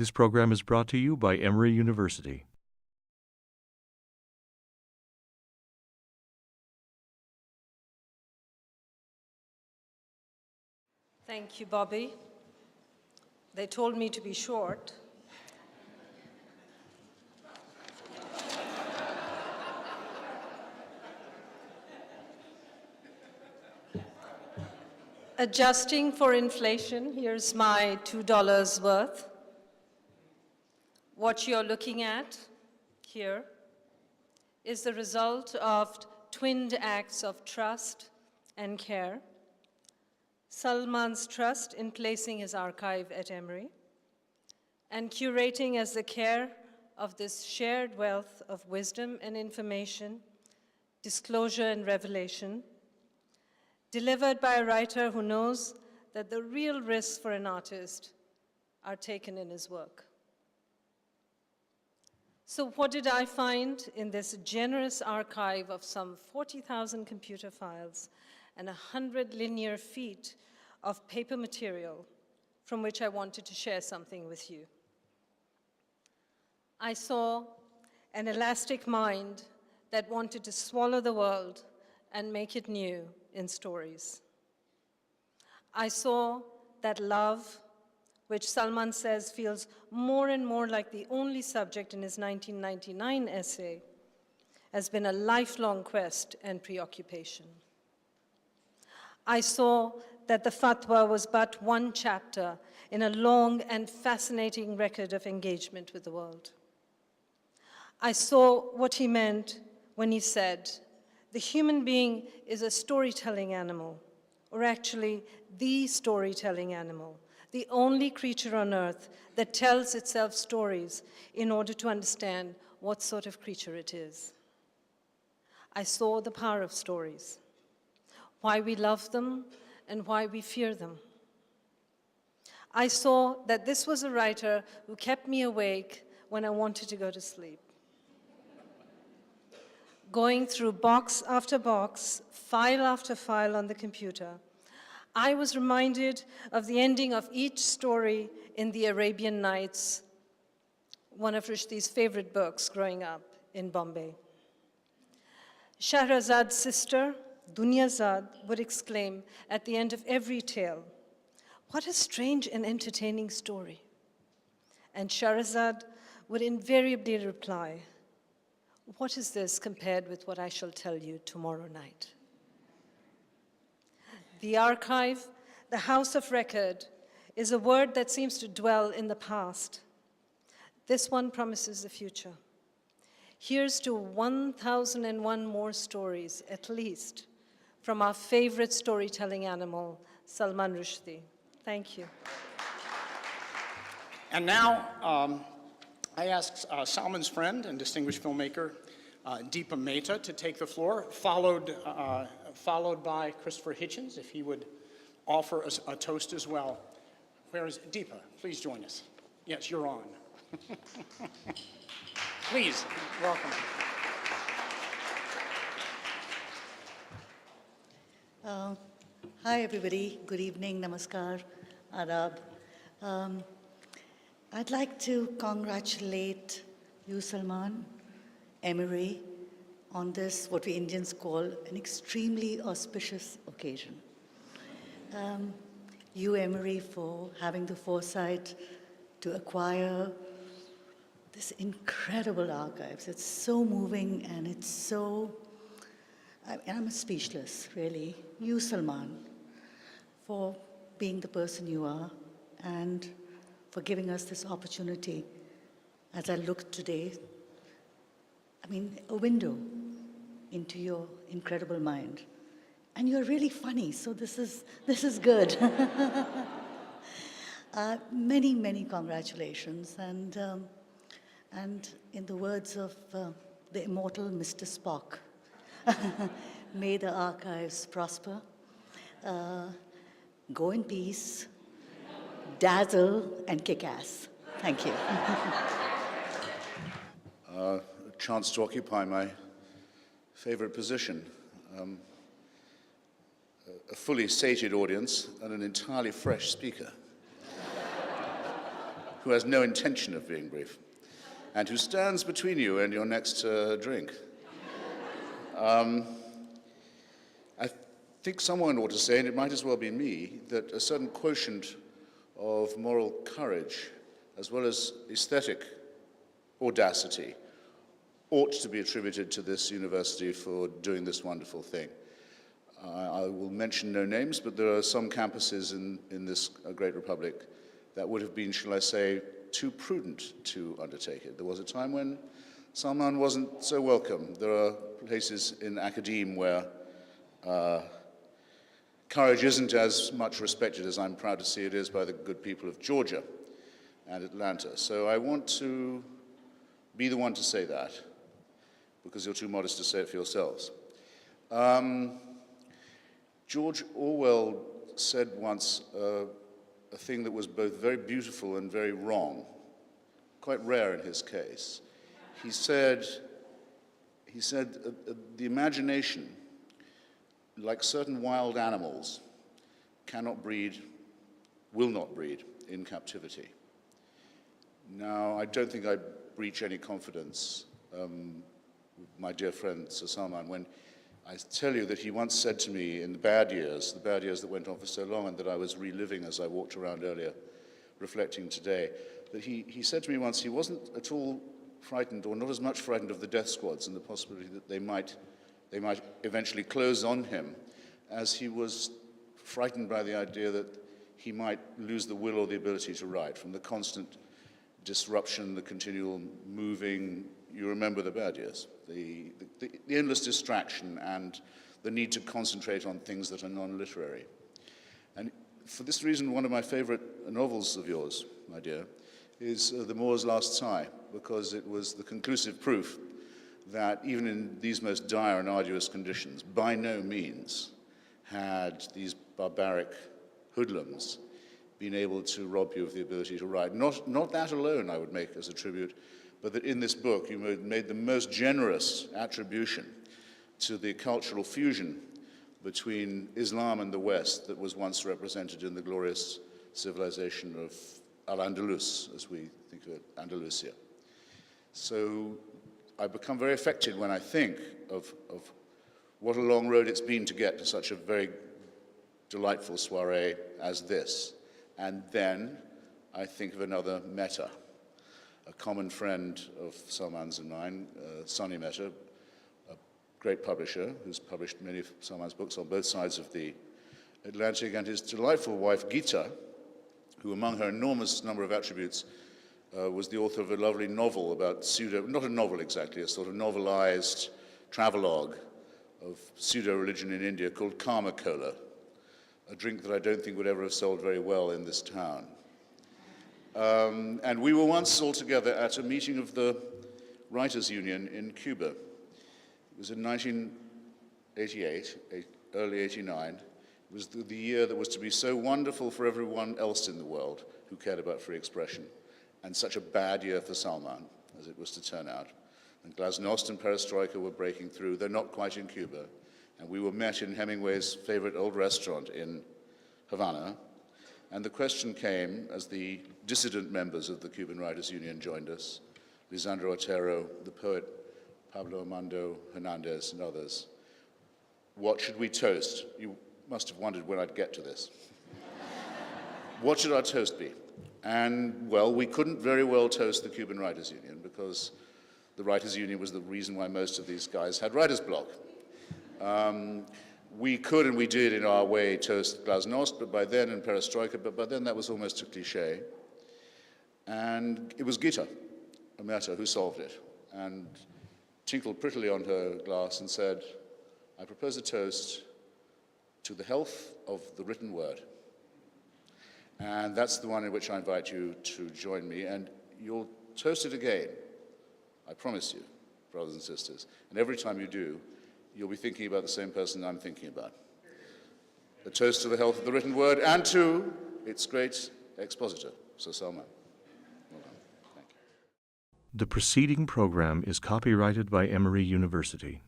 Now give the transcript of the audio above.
This program is brought to you by Emory University. Thank you, Bobby. They told me to be short. Adjusting for inflation, here's my $2 worth. What you're looking at here is the result of twinned acts of trust and care. Salman's trust in placing his archive at Emory and curating as the care of this shared wealth of wisdom and information, disclosure and revelation, delivered by a writer who knows that the real risks for an artist are taken in his work. So what did I find in this generous archive of some 40,000 computer files and 100 linear feet of paper material from which I wanted to share something with you? I saw an elastic mind that wanted to swallow the world and make it new in stories. I saw that love, which Salman says feels more and more like the only subject in his 1999 essay, has been a lifelong quest and preoccupation. I saw that the fatwa was but one chapter in a long and fascinating record of engagement with the world. I saw what he meant when he said, the human being is a storytelling animal, or actually the storytelling animal, the only creature on earth that tells itself stories in order to understand what sort of creature it is. I saw the power of stories, why we love them and why we fear them. I saw that this was a writer who kept me awake when I wanted to go to sleep. Going through box after box, file after file on the computer, I was reminded of the ending of each story in the Arabian Nights, one of Rushdie's favorite books growing up in Bombay. Shahrazad's sister, Dunyazad, would exclaim at the end of every tale, "What a strange and entertaining story." And Shahrazad would invariably reply, "What is this compared with what I shall tell you tomorrow night?" The archive, the house of record, is a word that seems to dwell in the past. This one promises the future. Here's to 1,001 more stories, at least, from our favorite storytelling animal, Salman Rushdie. Thank you. And now, I ask Salman's friend and distinguished filmmaker, Deepa Mehta, to take the floor, followed by Christopher Hitchens, if he would offer us a toast as well. Where is Deepa? Please join us. Yes, you're on. Please, welcome. Hi, everybody. Good evening. Namaskar. Adab. I'd like to congratulate you, Salman, Emory, on this, what we Indians call an extremely auspicious occasion. You, Emory, for having the foresight to acquire this incredible archives. It's so moving and it's so, I'm speechless, really. You, Salman, for being the person you are and for giving us this opportunity. As I look today, I mean, a window into your incredible mind. And you're really funny, so this is good. Many, many congratulations. And in the words of the immortal Mr. Spock, may the archives prosper. Go in peace, dazzle, and kick ass. Thank you. A chance to occupy my favorite position. A fully sated audience and an entirely fresh speaker. who has no intention of being brief, and who stands between you and your next drink. I think someone ought to say, and it might as well be me, that a certain quotient of moral courage, as well as aesthetic audacity, ought to be attributed to this university for doing this wonderful thing. I will mention no names, but there are some campuses in this great republic that would have been, shall I say, too prudent to undertake it. There was a time when Salman wasn't so welcome. There are places in academe where courage isn't as much respected as I'm proud to see it is by the good people of Georgia and Atlanta. So I want to be the one to say that, because you're too modest to say it for yourselves. George Orwell said once a thing that was both very beautiful and very wrong, quite rare in his case. He said, the imagination, like certain wild animals, cannot breed, will not breed in captivity. Now, I don't think I breach any confidence with my dear friend Sir Salman when I tell you that he once said to me in the bad years that went on for so long and that I was reliving as I walked around earlier, reflecting today, that he said to me once he wasn't at all frightened, or not as much frightened, of the death squads and the possibility that they might eventually close on him, as he was frightened by the idea that he might lose the will or the ability to write from the constant disruption, the continual moving. You remember the bad years, the endless distraction and the need to concentrate on things that are non-literary. And for this reason, one of my favorite novels of yours, my dear, is The Moor's Last Sigh, because it was the conclusive proof that even in these most dire and arduous conditions, by no means had these barbaric hoodlums been able to rob you of the ability to write. Not that alone I would make as a tribute, but that in this book you made the most generous attribution to the cultural fusion between Islam and the West that was once represented in the glorious civilization of Al-Andalus, as we think of it, Andalusia. So I become very affected when I think of what a long road it's been to get to such a very delightful soiree as this. And then I think of another Mehta, a common friend of Salman's and mine, Sonny Mehta, a great publisher who's published many of Salman's books on both sides of the Atlantic, and his delightful wife, Gita, who among her enormous number of attributes was the author of a lovely novel about not a novel exactly, a sort of novelized travelogue of pseudo-religion in India called Karma Cola, a drink that I don't think would ever have sold very well in this town. And we were once all together at a meeting of the Writers' Union in Cuba. It was in 1988, early 89. It was the year that was to be so wonderful for everyone else in the world who cared about free expression, and such a bad year for Salman, as it was to turn out. And glasnost and perestroika were breaking through, though not quite in Cuba. And we were met in Hemingway's favorite old restaurant in Havana. And the question came, as the dissident members of the Cuban Writers' Union joined us, Lisandro Otero, the poet, Pablo Armando Hernandez, and others, what should we toast? You must have wondered when I'd get to this. What should our toast be? And, well, we couldn't very well toast the Cuban Writers' Union, because the Writers' Union was the reason why most of these guys had writer's block. We could, and we did in our way, toast glasnost, but by then, and perestroika, but by then that was almost a cliche. And it was Gita, a Mehta, who solved it, and tinkled prettily on her glass and said, I propose a toast to the health of the written word. And that's the one in which I invite you to join me, and you'll toast it again, I promise you, brothers and sisters. And every time you do, you'll be thinking about the same person I'm thinking about. A toast to the health of the written word and to its great expositor, Sir Salman. Well done. Thank you. The preceding program is copyrighted by Emory University.